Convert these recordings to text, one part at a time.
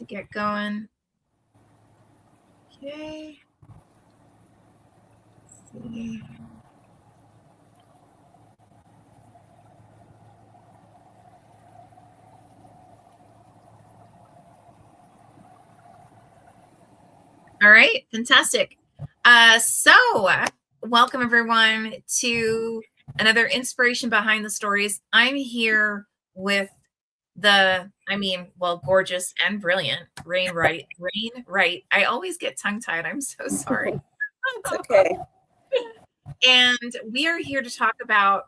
to get going. Okay. Let's see. All right, fantastic. So welcome everyone to another Inspiration Behind the Stories. I'm here with gorgeous and brilliant Rain Wright. Rain Wright. I always get tongue-tied. I'm so sorry. It's okay. And we are here to talk about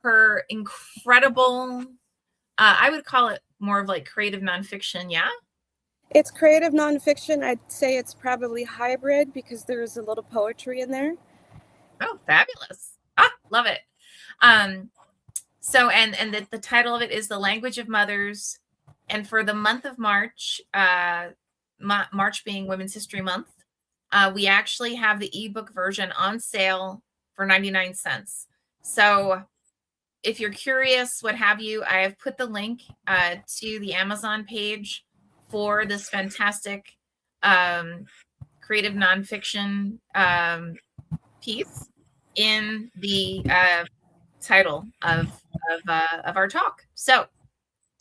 her incredible, I would call it more of like creative nonfiction, yeah? It's creative nonfiction. I'd say it's probably hybrid because there's a little poetry in there. Oh, fabulous. Love it. So the title of it is The Language of Mothers. And for the month of March, March being Women's History Month, we actually have the ebook version on sale for 99 cents. So if you're curious, what have you, I have put the link to the Amazon page for this fantastic creative nonfiction piece in the title of our talk. So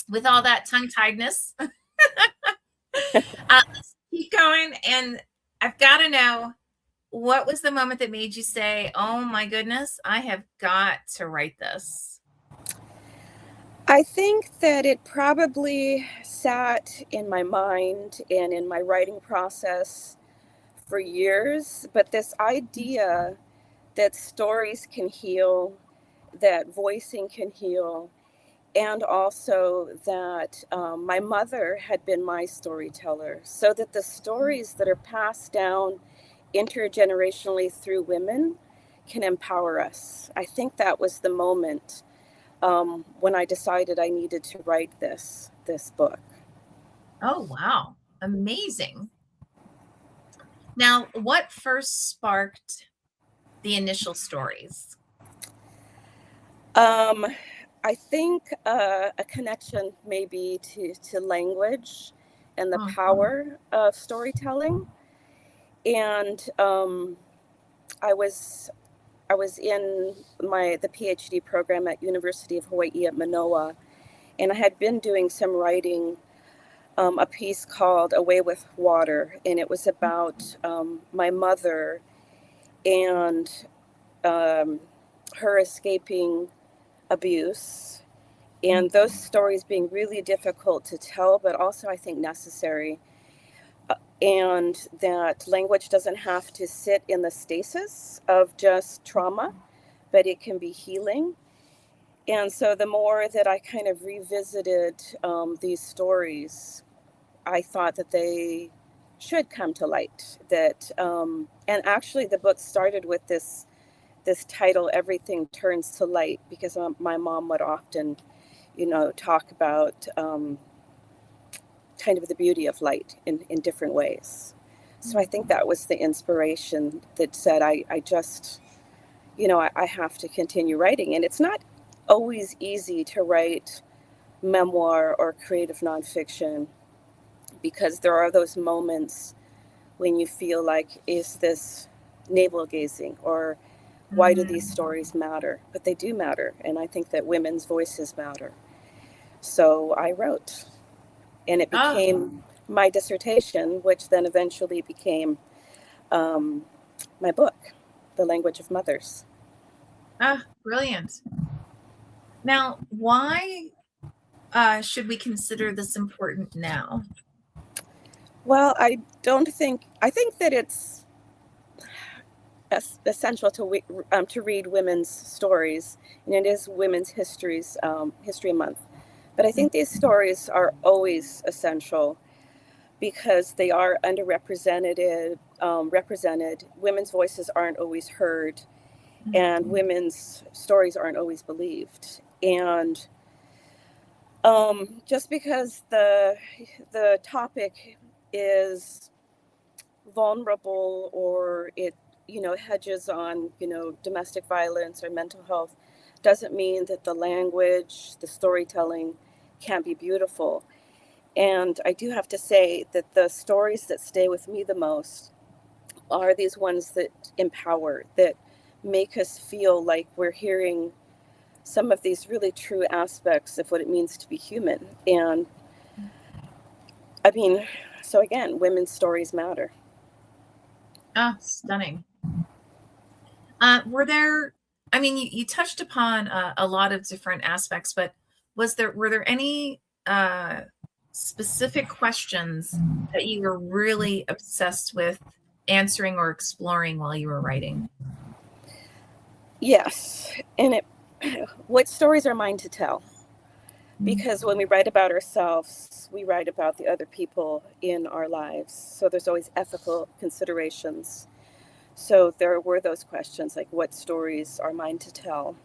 with all that tongue-tiedness, let's keep going. And I've got to know, what was the moment that made you say, oh my goodness, I have got to write this? I think that it probably sat in my mind and in my writing process for years, but this idea that stories can heal, that voicing can heal, and also that my mother had been my storyteller, so that the stories that are passed down intergenerationally through women can empower us. I think that was the moment when I decided I needed to write this book. Oh, wow. Amazing. Now, what first sparked the initial stories? I think a connection maybe to language and the power of storytelling. And I was in the PhD program at University of Hawaii at Manoa, and I had been doing some writing, a piece called Away with Water, and it was about my mother and her escaping abuse, and those stories being really difficult to tell, but also I think necessary. And that language doesn't have to sit in the stasis of just trauma, but it can be healing. And so the more that I kind of revisited these stories, I thought that they should come to light. That and actually the book started with this title, Everything Turns to Light, because my mom would often, talk about kind of the beauty of light in different ways. So I think that was the inspiration that said, I just, I have to continue writing. And it's not always easy to write memoir or creative nonfiction, because there are those moments when you feel like, is this navel gazing, or why do these stories matter? But they do matter. And I think that women's voices matter. So I wrote, and it became my dissertation, which then eventually became my book, The Language of Mothers. Brilliant. Now, why should we consider this important now? Well, I think that it's essential to read women's stories, and it is Women's History Month. But I think these stories are always essential because they are underrepresented, represented. Women's voices aren't always heard, and women's stories aren't always believed. And just because the topic is vulnerable, or it hedges on domestic violence or mental health, doesn't mean that the language, the storytelling can't be beautiful. And I do have to say that the stories that stay with me the most are these ones that empower, that make us feel like we're hearing some of these really true aspects of what it means to be human. And I mean, so again, women's stories matter. Oh, stunning. Were there, I mean, you touched upon a lot of different aspects, but were there any specific questions that you were really obsessed with answering or exploring while you were writing? Yes. And what stories are mine to tell? Because when we write about ourselves, we write about the other people in our lives. So there's always ethical considerations. So there were those questions like, what stories are mine to tell?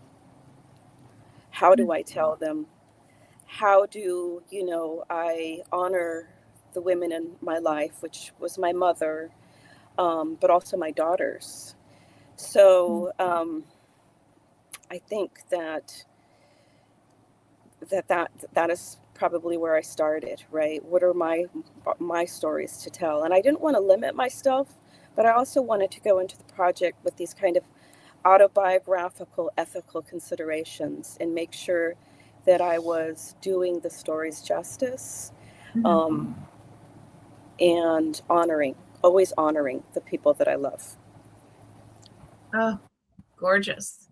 How do I tell them? How do, I honor the women in my life, which was my mother, but also my daughters. So I think that is probably where I started, right? What are my stories to tell? And I didn't want to limit myself, but I also wanted to go into the project with these kind of autobiographical, ethical considerations and make sure that I was doing the stories justice, and always honoring the people that I love. Oh, gorgeous.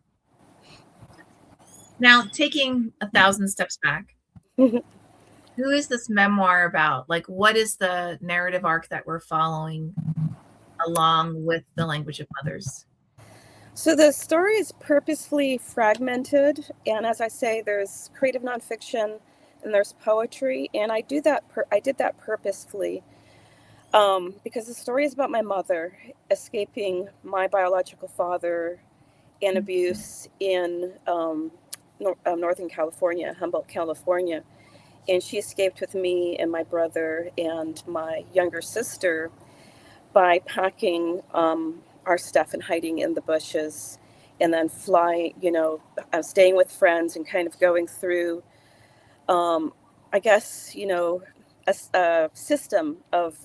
Now, taking 1,000 steps back, who is this memoir about? Like, what is the narrative arc that we're following along with the language of mothers? So the story is purposefully fragmented, and as I say, there's creative nonfiction and there's poetry, and I did that purposefully, because the story is about my mother escaping my biological father and abuse in Northern California, Humboldt, California. And she escaped with me and my brother and my younger sister by packing our stuff and hiding in the bushes, and then flying, staying with friends and kind of going through, I guess, a system of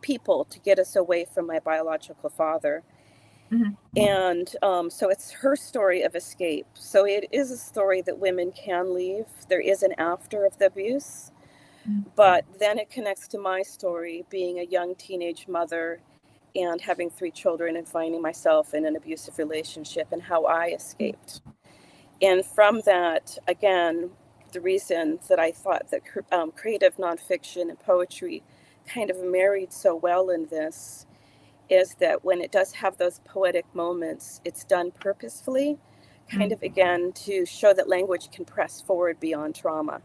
people to get us away from my biological father. And so it's her story of escape. So it is a story that women can leave. There is an after of the abuse, but then it connects to my story, being a young teenage mother and having 3 children and finding myself in an abusive relationship and how I escaped. And from that, again, the reason that I thought that creative nonfiction and poetry kind of married so well in this is that when it does have those poetic moments, it's done purposefully, kind of again to show that language can press forward beyond trauma.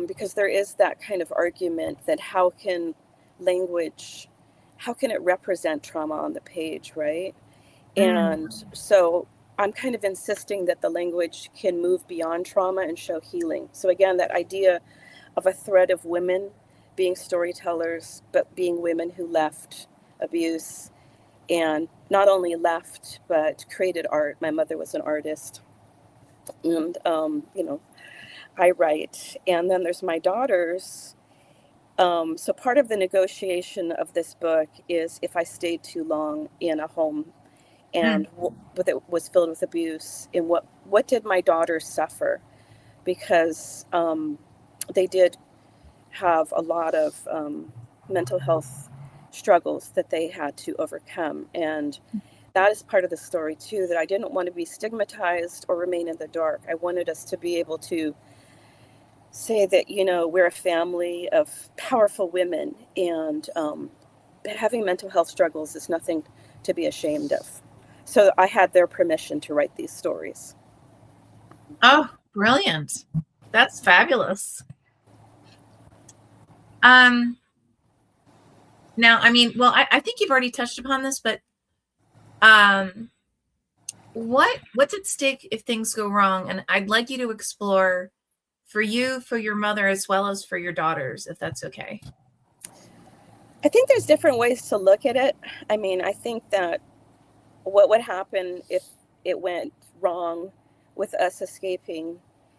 Because there is that kind of argument that how can it represent trauma on the page, right? And so I'm kind of insisting that the language can move beyond trauma and show healing. So again, that idea of a thread of women being storytellers, but being women who left abuse, and not only left, but created art. My mother was an artist, and, I write. And then there's my daughters. So part of the negotiation of this book is if I stayed too long in a home and it was filled with abuse, and what did my daughters suffer? Because they did have a lot of mental health struggles that they had to overcome. And that is part of the story too, that I didn't want to be stigmatized or remain in the dark. I wanted us to be able to say that, we're a family of powerful women, and having mental health struggles is nothing to be ashamed of. So I had their permission to write these stories. Oh, brilliant. That's fabulous. Now, I mean, well, I think you've already touched upon this, but what's at stake if things go wrong? And I'd like you to explore for you, for your mother, as well as for your daughters, if that's okay. I think there's different ways to look at it. I mean, I think that what would happen if it went wrong with us escaping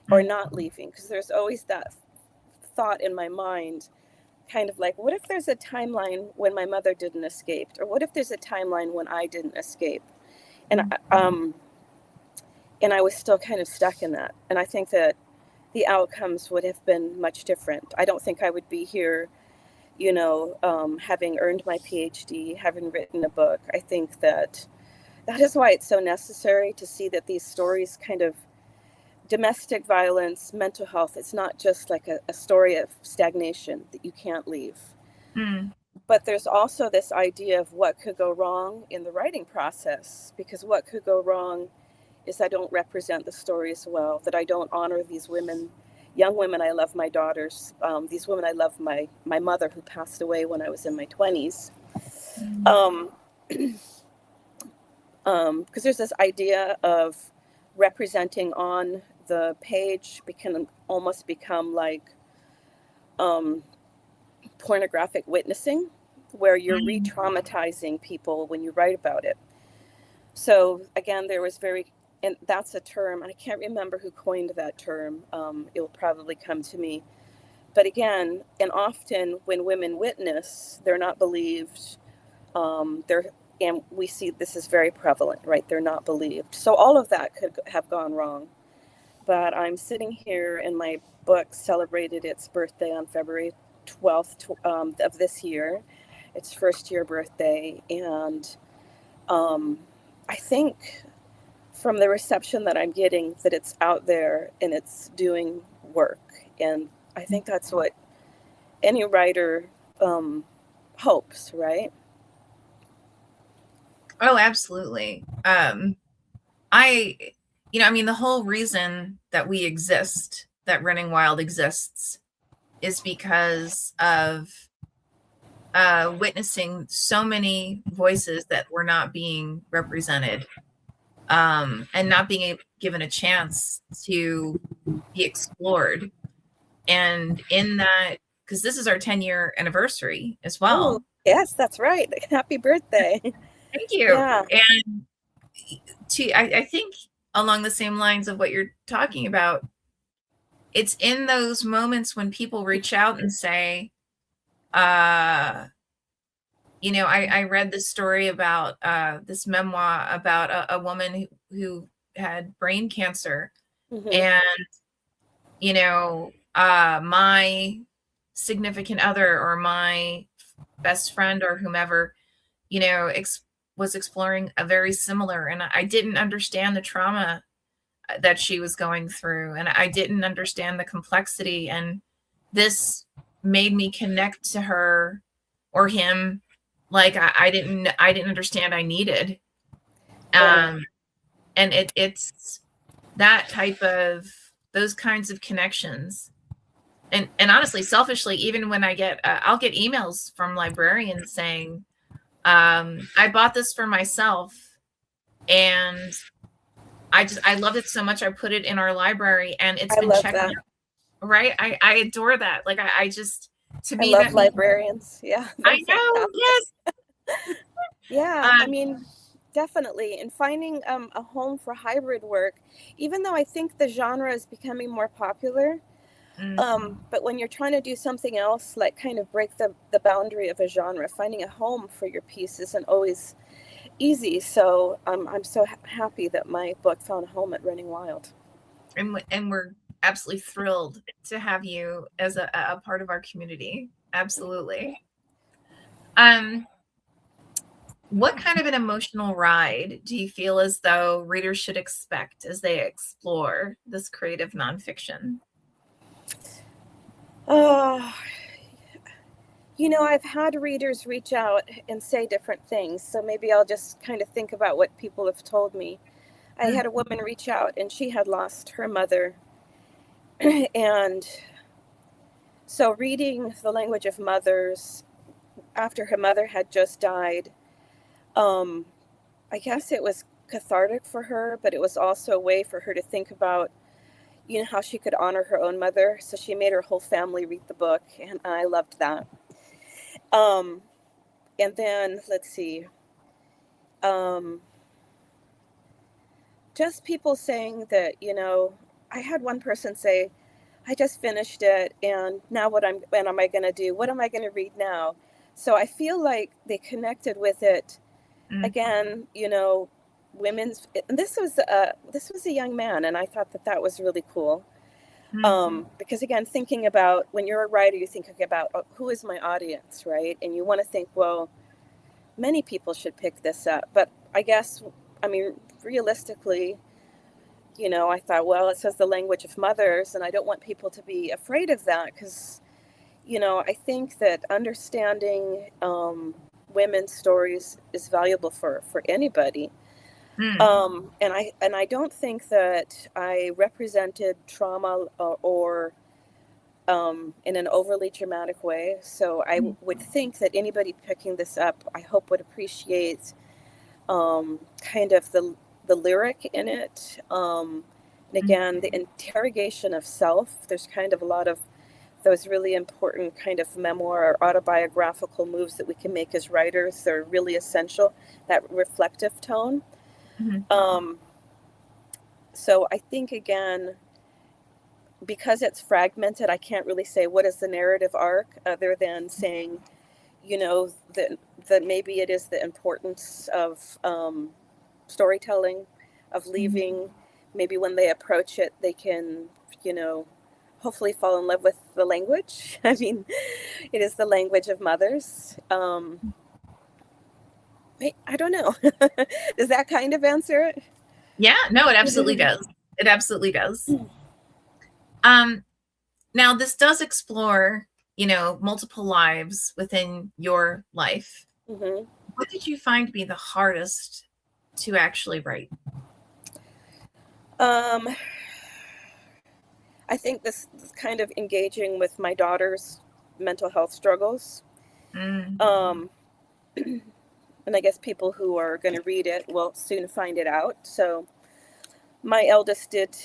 or not leaving, because there's always that thought in my mind, kind of like, what if there's a timeline when my mother didn't escape, or what if there's a timeline when I didn't escape, and I was still kind of stuck in that. And I think that the outcomes would have been much different. I don't think I would be here, having earned my PhD, having written a book. I think that is why it's so necessary to see that these stories, kind of domestic violence, mental health, it's not just like a story of stagnation that you can't leave. But there's also this idea of what could go wrong in the writing process, because what could go wrong is I don't represent the stories well, that I don't honor these women, young women. I love my daughters. These women, I love my mother, who passed away when I was in my 20s. Because there's this idea of representing on the page can almost become like pornographic witnessing, where you're re-traumatizing people when you write about it. So again, and that's a term, I can't remember who coined that term. It will probably come to me. But again, and often when women witness, they're not believed. And we see this is very prevalent, right? They're not believed. So all of that could have gone wrong. But I'm sitting here, and my book celebrated its birthday on February 12th of this year. Its first year birthday. And I think from the reception that I'm getting, that it's out there and it's doing work. And I think that's what any writer hopes, right? Oh, absolutely. The whole reason that we exist, that Running Wild exists, is because of witnessing so many voices that were not being represented, and not being given a chance to be explored. And in that, because this is our 10-year anniversary as well. Oh, yes, that's right. Happy birthday. Thank you. Yeah. And I think along the same lines of what you're talking about, it's in those moments when people reach out and say, I read this story about this memoir about a woman who had brain cancer. And, my significant other or my best friend or whomever, was exploring a very similar, and I didn't understand the trauma that she was going through, and I didn't understand the complexity, and this made me connect to her or him like I didn't understand I needed. And it's that type of, those kinds of connections. And honestly, selfishly, even when I'll get emails from librarians saying, I bought this for myself and I loved it so much. I put it in our library and it's been checked out. Right. I adore that. Like to me, I love librarians. Yeah. I know. Yes. Yeah. I mean, definitely. And finding a home for hybrid work, even though I think the genre is becoming more popular, but when you're trying to do something else, like kind of break the boundary of a genre, finding a home for your piece isn't always easy. So I'm so happy that my book found a home at Running Wild. And we're absolutely thrilled to have you as a part of our community. Absolutely. What kind of an emotional ride do you feel as though readers should expect as they explore this creative nonfiction? I've had readers reach out and say different things. So maybe I'll just kind of think about what people have told me. I had a woman reach out and she had lost her mother. And so reading The Language of Mothers after her mother had just died, I guess it was cathartic for her, but it was also a way for her to think about, how she could honor her own mother. So she made her whole family read the book, and I loved that. And then let's see, just people saying that, I had one person say, I just finished it, and now what am I going to do? What am I going to read now? So I feel like they connected with it Mm, again. Women's. And this was a young man, and I thought that that was really cool. mm, Because again, thinking about when you're a writer, you think about who is my audience, right? And you want to think, well, many people should pick this up. But I guess, I mean, realistically, I thought, well, it says the language of mothers, and I don't want people to be afraid of that because, I think that understanding women's stories is valuable for anybody. mm, And I don't think that I represented trauma or in an overly dramatic way. So I would think that anybody picking this up, I hope, would appreciate kind of the lyric in it. And mm, again, the interrogation of self. There's kind of a lot of those really important kind of memoir or autobiographical moves that we can make as writers. They're really essential, that reflective tone. mm, Um, so I think, again, because it's fragmented, I can't really say what is the narrative arc other than saying, that maybe it is the importance of storytelling, of mm. leaving. Maybe when they approach it, they can, you know, hopefully fall in love with the language. I mean, it is the language of mothers. I don't know. Does that kind of answer it? Yeah, no, it absolutely does. It absolutely does. Um, Now this does explore, multiple lives within your life. Hmm. What did you find to be the hardest to actually write? Um, I think this kind of engaging with my daughter's mental health struggles. Mm, Um, and I guess people who are going to read it will soon find it out. So my eldest did,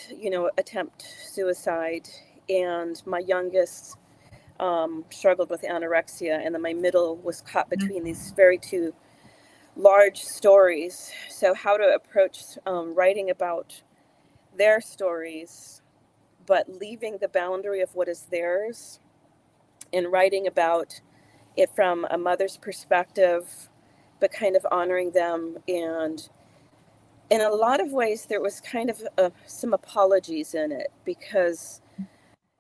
attempt suicide, and my youngest struggled with anorexia, and then my middle was caught mm, between these very two large stories. So how to approach writing about their stories, but leaving the boundary of what is theirs and writing about it from a mother's perspective, but kind of honoring them. And in a lot of ways, there was kind of some apologies in it because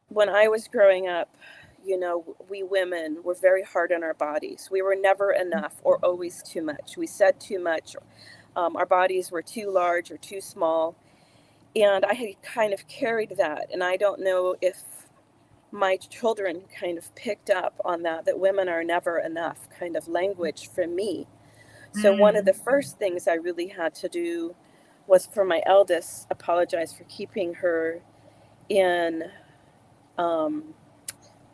when I was growing up, we women were very hard on our bodies. We were never enough or always too much. We said too much. Our bodies were too large or too small. And I had kind of carried that. And I don't know if my children kind of picked up on that women are never enough kind of language for me. So one of mm, the first things I really had to do was for my eldest apologize for keeping her in um,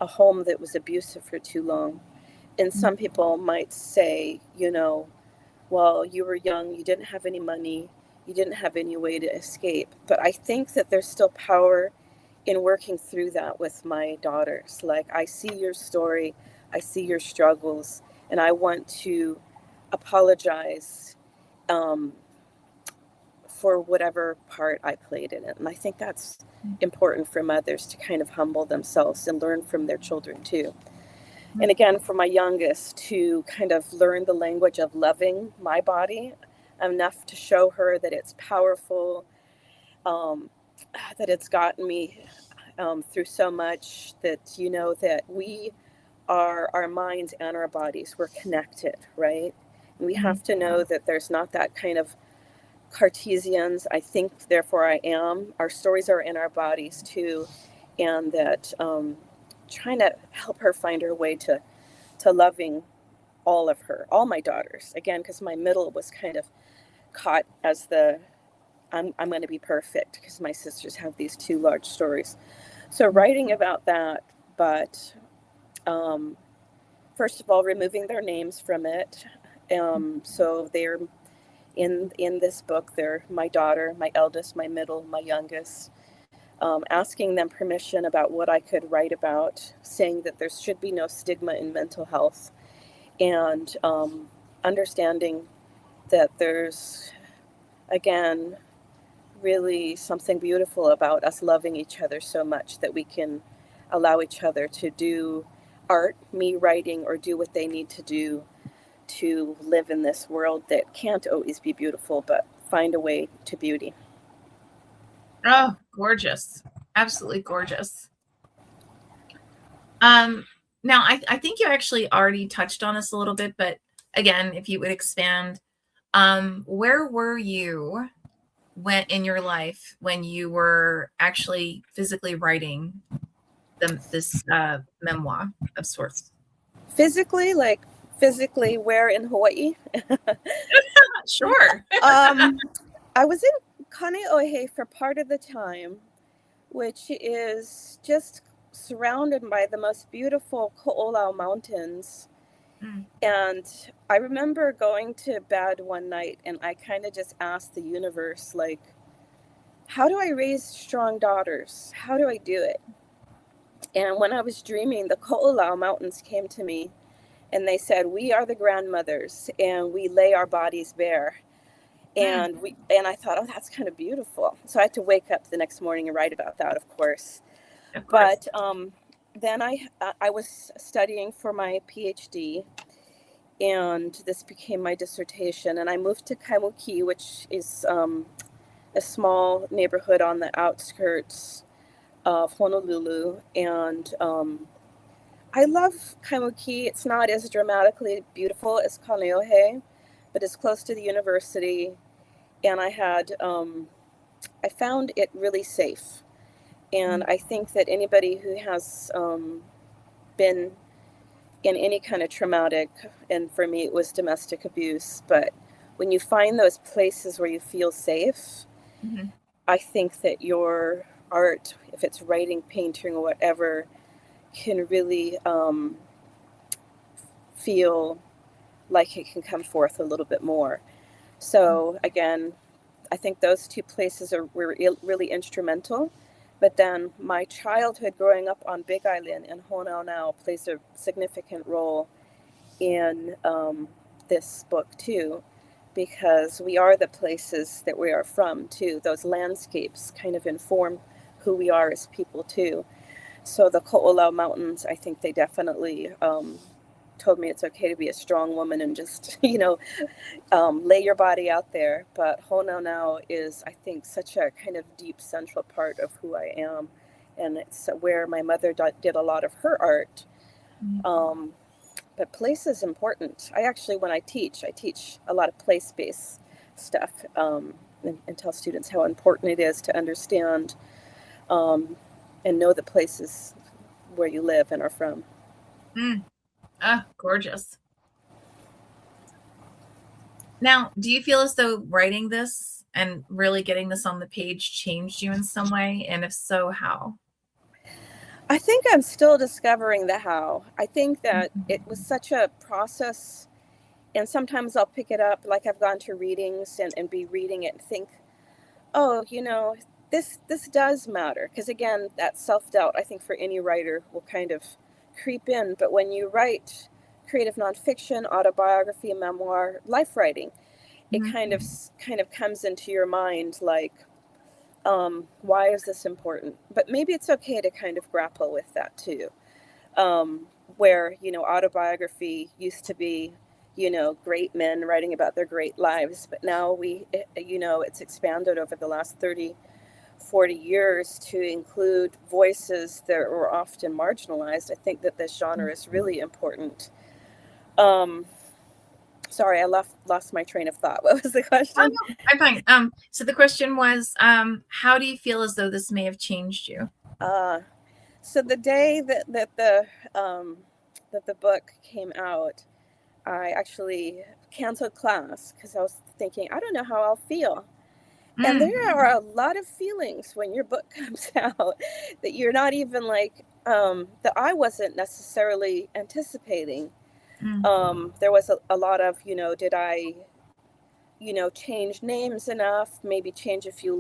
a home that was abusive for too long. And mm, some people might say, well, you were young, you didn't have any money, you didn't have any way to escape. But I think that there's still power in working through that with my daughters. Like, I see your story, I see your struggles, and I want to apologize um, for whatever part I played in it. And I think that's important for mothers to kind of humble themselves and learn from their children too. And again, for my youngest to kind of learn the language of loving my body enough to show her that it's powerful, um, that it's gotten me through so much, that that we are our minds and our bodies. We're connected, right? And we mm, have to know that there's not that kind of Cartesians, I think, therefore I am. Our stories are in our bodies too, and that trying to help her find her way to loving all my daughters. Again, because my middle was kind of caught as I'm going to be perfect because my sisters have these two large stories. So writing about that, but um, first of all, removing their names from it. So they're in this book. They're my daughter, my eldest, my middle, my youngest. Asking them permission about what I could write about, saying that there should be no stigma in mental health, and understanding that there's, again, really something beautiful about us loving each other so much that we can allow each other to do art, me writing, or do what they need to do to live in this world that can't always be beautiful, but find a way to beauty. Oh, gorgeous. Absolutely gorgeous. Now I think you actually already touched on this a little bit, but again, if you would expand, where were you when in your life when you were actually physically writing this memoir of sorts? Physically, like physically where in Hawaii? Sure. I was in Kaneohe for part of the time, which is just surrounded by the most beautiful Ko'olau Mountains. Mm. And I remember going to bed one night and I kind of just asked the universe, like, how do I raise strong daughters? How do I do it? And when I was dreaming, the Ko'olau Mountains came to me and they said, we are the grandmothers and we lay our bodies bare. Mm. And I thought, oh, that's kind of beautiful. So I had to wake up the next morning and write about that, of course. Of course. But then I was studying for my PhD, and this became my dissertation. And I moved to Kaimuki, which is a small neighborhood on the outskirts of Honolulu. And I love Kaimuki. It's not as dramatically beautiful as Kaneohe, but it's close to the university. And I found it really safe. And I think that anybody who has been in any kind of traumatic, and for me it was domestic abuse, but when you find those places where you feel safe, Mm-hmm. I think that your art, if it's writing, painting, or whatever, can really feel like it can come forth a little bit more. So again, I think those two places were really instrumental. But then my childhood growing up on Big Island and Honaunau plays a significant role in this book too, because we are the places that we are from too. Those landscapes kind of inform who we are as people too. So the Ko'olau Mountains, I think they definitely told me it's okay to be a strong woman and just, lay your body out there. But Honaunau is, I think, such a kind of deep central part of who I am. And it's where my mother did a lot of her art. But place is important. I actually, when I teach a lot of place-based stuff and tell students how important it is to understand and know the places where you live and are from. Gorgeous. Now, do you feel as though writing this and really getting this on the page changed you in some way? And if so, how? I think I'm still discovering the how. I think that it was such a process, and sometimes I'll pick it up, like I've gone to readings and be reading it and think, oh, this does matter. Because again, that self-doubt, I think for any writer will kind of creep in. But when you write creative nonfiction, autobiography, memoir, life writing, it kind of comes into your mind like, why is this important? But maybe it's okay to kind of grapple with that too. Where, autobiography used to be, great men writing about their great lives. But now it's expanded over the last 30, 40 years to include voices that were often marginalized. I think that this genre is really important. Sorry, I lost my train of thought. What was the question? Oh, no, I'm fine. So the question was, how do you feel as though this may have changed you? So the day that the book came out, I actually canceled class because I was thinking, I don't know how I'll feel. And there are a lot of feelings when your book comes out that you're not even like, that I wasn't necessarily anticipating. There was a lot of, did I, change names enough, maybe change a few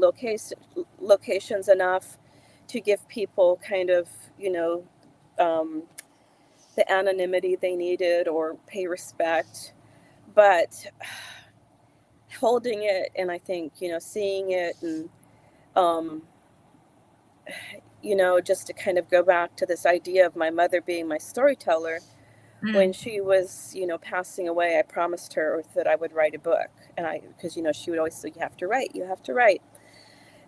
locations enough to give people kind of, the anonymity they needed or pay respect. But holding it and I think, seeing it and um, just to kind of go back to this idea of my mother being my storyteller. When she was, passing away, I promised her that I would write a book. And because, she would always say, you have to write, you have to write.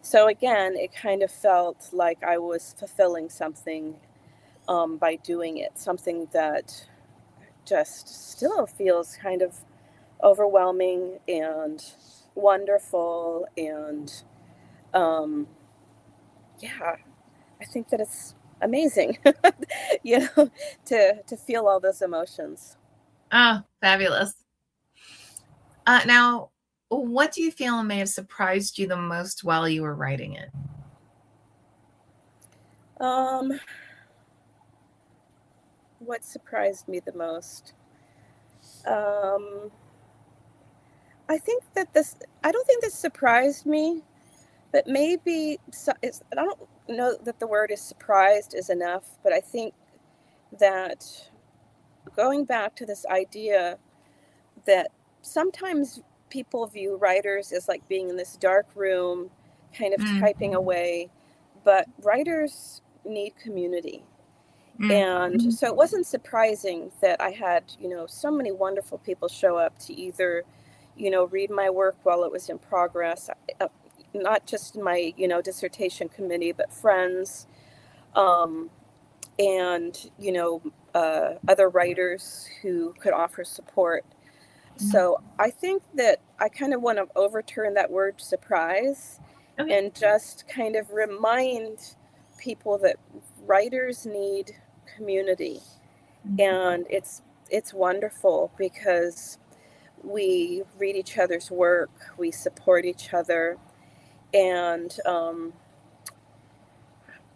So again, it kind of felt like I was fulfilling something by doing it, something that just still feels kind of overwhelming and wonderful. And yeah, I think that it's amazing, to feel all those emotions. Oh, fabulous. Now, what do you feel may have surprised you the most while you were writing it? What surprised me the most? I think that I don't think this surprised me, but maybe I don't know that the word is surprised is enough, but I think that going back to this idea that sometimes people view writers as like being in this dark room, kind of typing away, but writers need community. And so it wasn't surprising that I had, so many wonderful people show up to either, read my work while it was in progress, not just my, dissertation committee, but friends, and, other writers who could offer support. So I think that I kind of want to overturn that word surprise and just kind of remind people that writers need community. And it's wonderful because we read each other's work, we support each other, and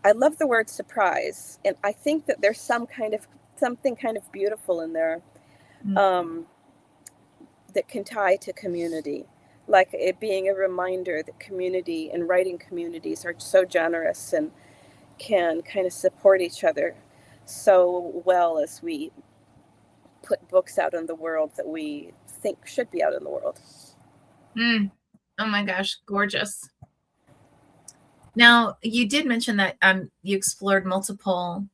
I love the word surprise, and I think that there's something kind of beautiful in there that can tie to community, like it being a reminder that community and writing communities are so generous and can kind of support each other so well as we put books out in the world that we think should be out in the world. Oh my gosh, gorgeous. Now, you did mention that you explored multiple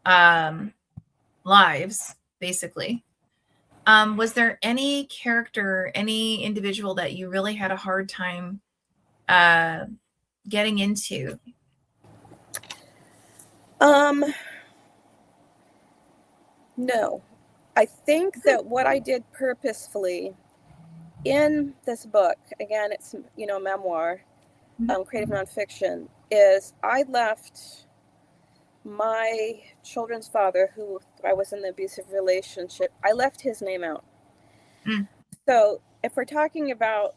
lives, basically. Was there any character, any individual that you really had a hard time getting into? No. I think that what I did purposefully in this book, again, it's, memoir, creative nonfiction, is I left my children's father, who I was in an abusive relationship, I left his name out. So if we're talking about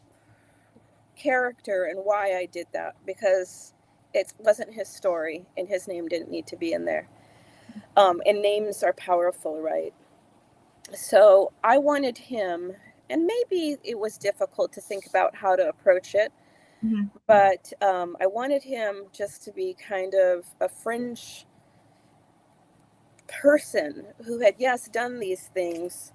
character and why I did that, because it wasn't his story and his name didn't need to be in there. And names are powerful, right? So I wanted him, and maybe it was difficult to think about how to approach it, but I wanted him just to be kind of a fringe person who had, yes, done these things,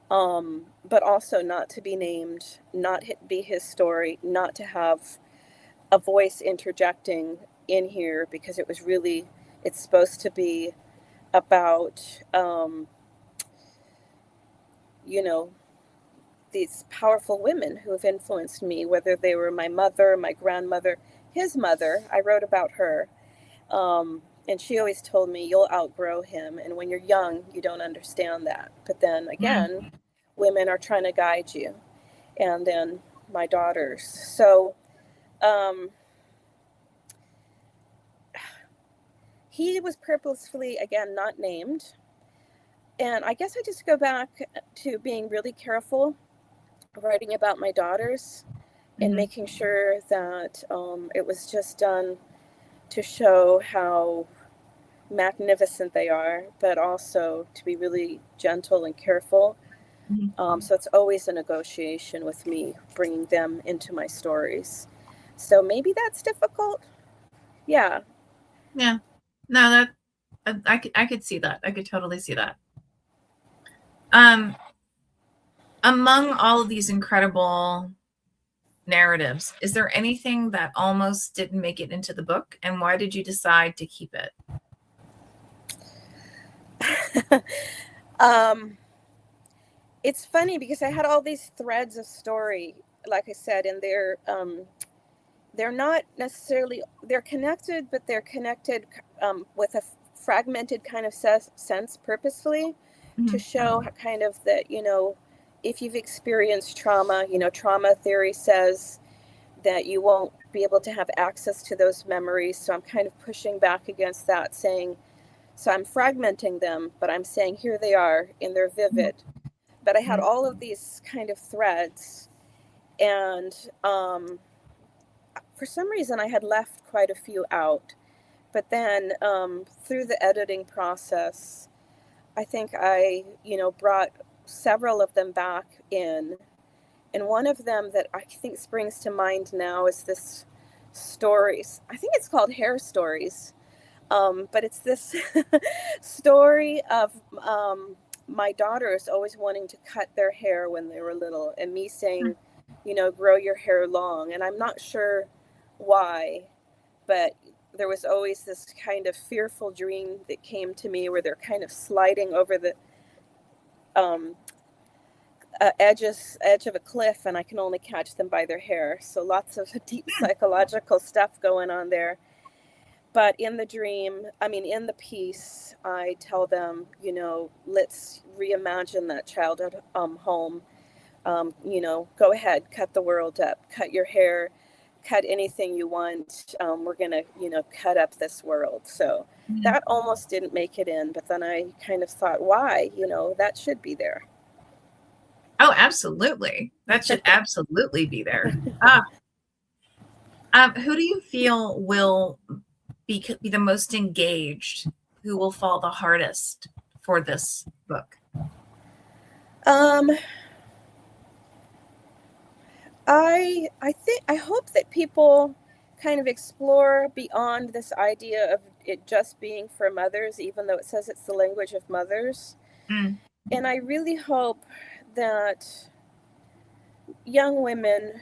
but also not to be named, not be his story, not to have a voice interjecting in here, because it's supposed to be about, these powerful women who have influenced me, whether they were my mother, my grandmother, his mother. I wrote about her. And she always told me, you'll outgrow him. And when you're young, you don't understand that. But then again, women are trying to guide you. And then my daughters. So he was purposefully, again, not named. And I guess I just go back to being really careful writing about my daughters and making sure that it was just done to show how magnificent they are, but also to be really gentle and careful. So it's always a negotiation with me bringing them into my stories. So maybe that's difficult. Yeah. No, that I could see that. I could totally see that. Among all of these incredible narratives. Is there anything that almost didn't make it into the book, and why did you decide to keep it? It's funny because I had all these threads of story, like I said, and they're not necessarily, they're connected, but they're connected with a fragmented kind of sense purposefully to show kind of that, if you've experienced trauma, trauma theory says that you won't be able to have access to those memories. So I'm kind of pushing back against that, saying, so I'm fragmenting them, but I'm saying here they are and they're vivid. But I had all of these kind of threads, and for some reason I had left quite a few out. But then through the editing process, I think I, brought several of them back in. And one of them that I think springs to mind now is this stories. I think it's called Hair Stories. But it's this story of my daughters always wanting to cut their hair when they were little, and me saying, grow your hair long. And I'm not sure why, but there was always this kind of fearful dream that came to me where they're kind of sliding over the edge of a cliff, and I can only catch them by their hair. So lots of deep psychological stuff going on there. But in the piece, I tell them, let's reimagine that childhood home. Go ahead, cut the world up, cut your hair, cut anything you want. We're going to, cut up this world. So that almost didn't make it in. But then I kind of thought, why? That should be there. Oh, absolutely. That should absolutely be there. Who do you feel will be the most engaged? Who will fall the hardest for this book? I hope that people kind of explore beyond this idea of it just being for mothers, even though it says it's the language of mothers. And I really hope that young women,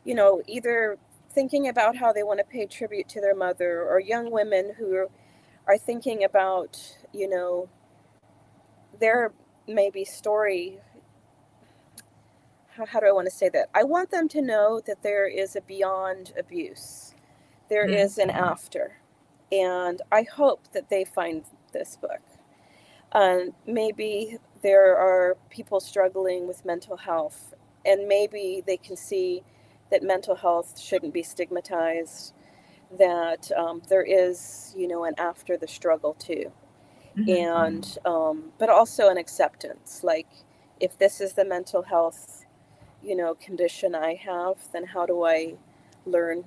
either thinking about how they want to pay tribute to their mother, or young women who are thinking about, their maybe story. How do I want to say that? I want them to know that there is a beyond abuse. There is an after. And I hope that they find this book. Maybe there are people struggling with mental health, and maybe they can see that mental health shouldn't be stigmatized, that there is, an after the struggle too. And, but also an acceptance, like, if this is the mental health, condition I have, then how do I learn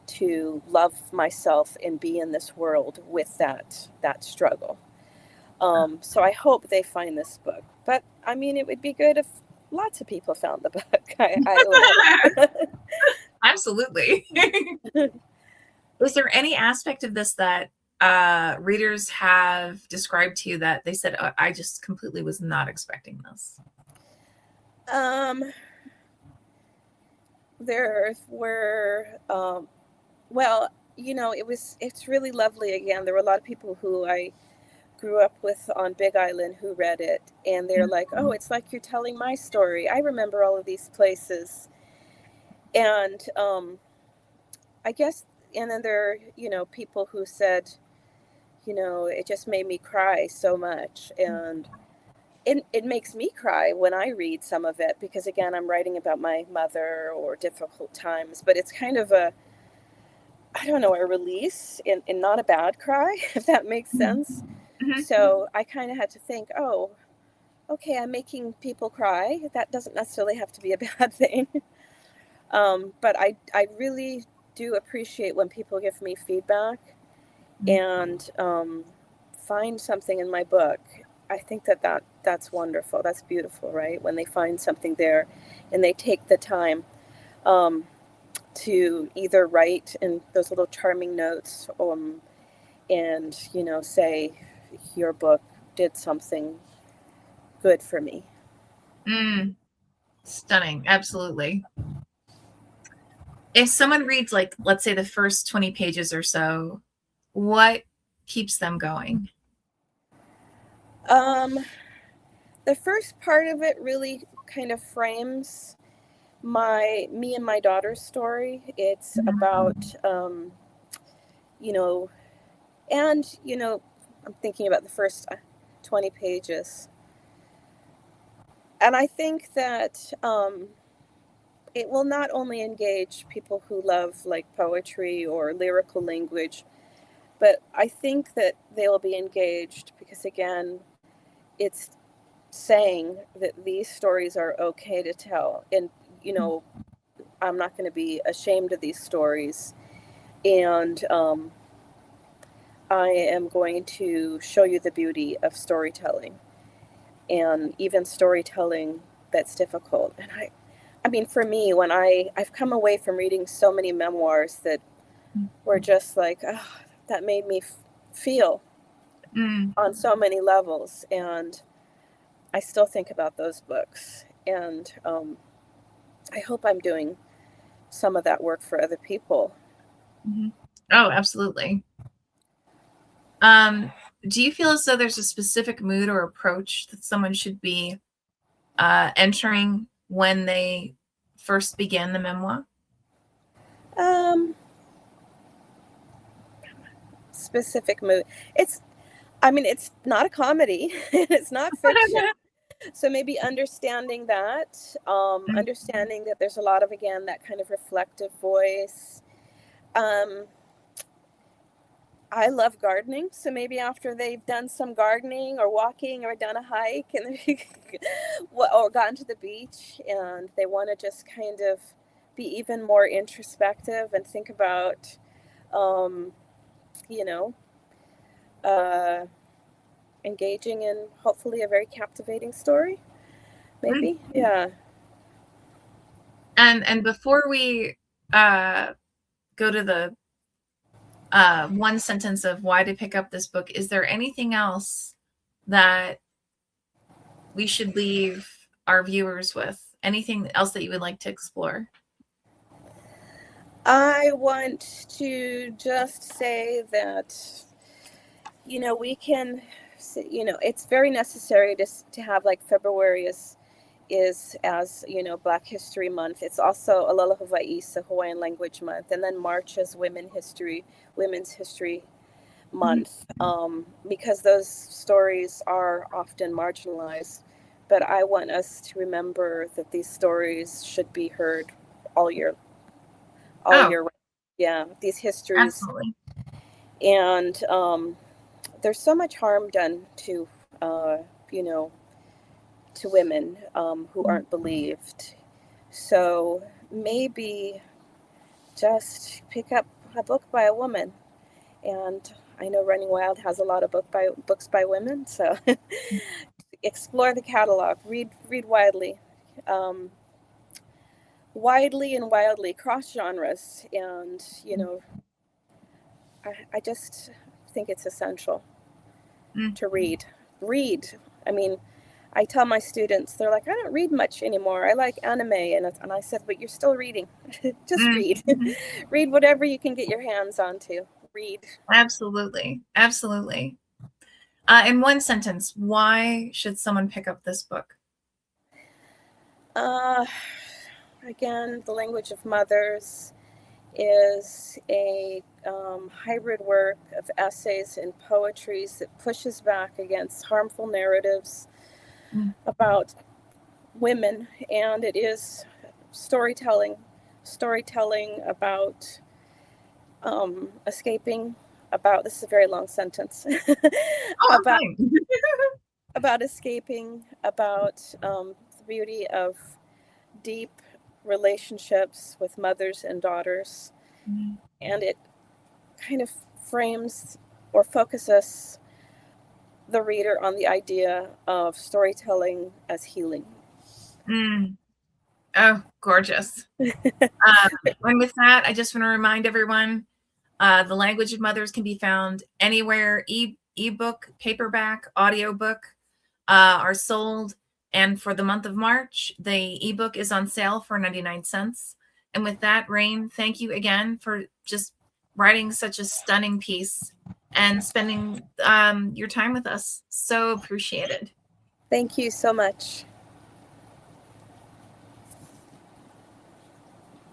to love myself and be in this world with that struggle? So I hope they find this book. But I mean, it would be good if lots of people found the book. Absolutely. Is there any aspect of this that readers have described to you that they said, oh, I just completely was not expecting this? There were, well, it's really lovely. Again, there were a lot of people who I grew up with on Big Island who read it, and they're like, oh, it's like you're telling my story. I remember all of these places. And I guess, and then there are, people who said, it just made me cry so much. And it makes me cry when I read some of it, because again, I'm writing about my mother or difficult times, but it's kind of a release in not a bad cry, if that makes sense. So I kind of had to think, oh, okay, I'm making people cry. That doesn't necessarily have to be a bad thing. But I really do appreciate when people give me feedback and find something in my book. I think that's wonderful. That's beautiful, right? When they find something there and they take the time to either write in those little charming notes and, say, your book did something good for me. Stunning. Absolutely. If someone reads, like, let's say the first 20 pages or so, what keeps them going? The first part of it really kind of frames me and my daughter's story. It's about, you know, and, I'm thinking about the first 20 pages. And I think that it will not only engage people who love like poetry or lyrical language, but I think that they will be engaged because, again, it's saying that these stories are okay to tell. And, I'm not going to be ashamed of these stories. And I am going to show you the beauty of storytelling, and even storytelling that's difficult. And I mean, for me, when I've come away from reading so many memoirs that were just like, oh, that made me feel on so many levels. And I still think about those books. And I hope I'm doing some of that work for other people. Oh, absolutely. Do you feel as though there's a specific mood or approach that someone should be entering when they first begin the memoir? Specific mood. It's not a comedy. It's not fiction. So maybe understanding that, understanding that there's a lot of, again, that kind of reflective voice. I love gardening, so maybe after they've done some gardening or walking or done a hike and or gotten to the beach and they want to just kind of be even more introspective and think about, you know, uh, engaging in hopefully a very captivating story, maybe. Yeah. And before we go to the one sentence of why to pick up this book, is there anything else that we should leave our viewers with? Anything else that you would like to explore? I want to just say that, we can, it's very necessary to have like February is as Black History Month. It's also Aloha Hawaii's Hawaiian Language Month, and then March is Women's History Month, because those stories are often marginalized. But I want us to remember that these stories should be heard all year round. Yeah, these histories. Absolutely. And there's so much harm done to to women who aren't believed. So maybe just pick up a book by a woman. And I know Running Wild has a lot of books by women, so explore the catalog, read widely, widely and wildly, cross genres, and I just think it's essential to read. I mean, I tell my students, they're like, I don't read much anymore. I like anime. And I said, but you're still reading. Just read. Read whatever you can get your hands onto. Read. Absolutely. Absolutely. In one sentence, why should someone pick up this book? Again, The Language of Mothers is a hybrid work of essays and poetries that pushes back against harmful narratives about women, and it is storytelling about escaping, about, this is a very long sentence, about escaping, about the beauty of deep relationships with mothers and daughters. And it kind of frames or focuses the reader on the idea of storytelling as healing. Oh, gorgeous. And with that, I just want to remind everyone, The Language of Mothers can be found anywhere ebook, paperback, audiobook are sold. And for the month of March, the ebook is on sale for 99 cents. And with that, Rain, thank you again for just writing such a stunning piece and spending your time with us. So appreciated. Thank you so much.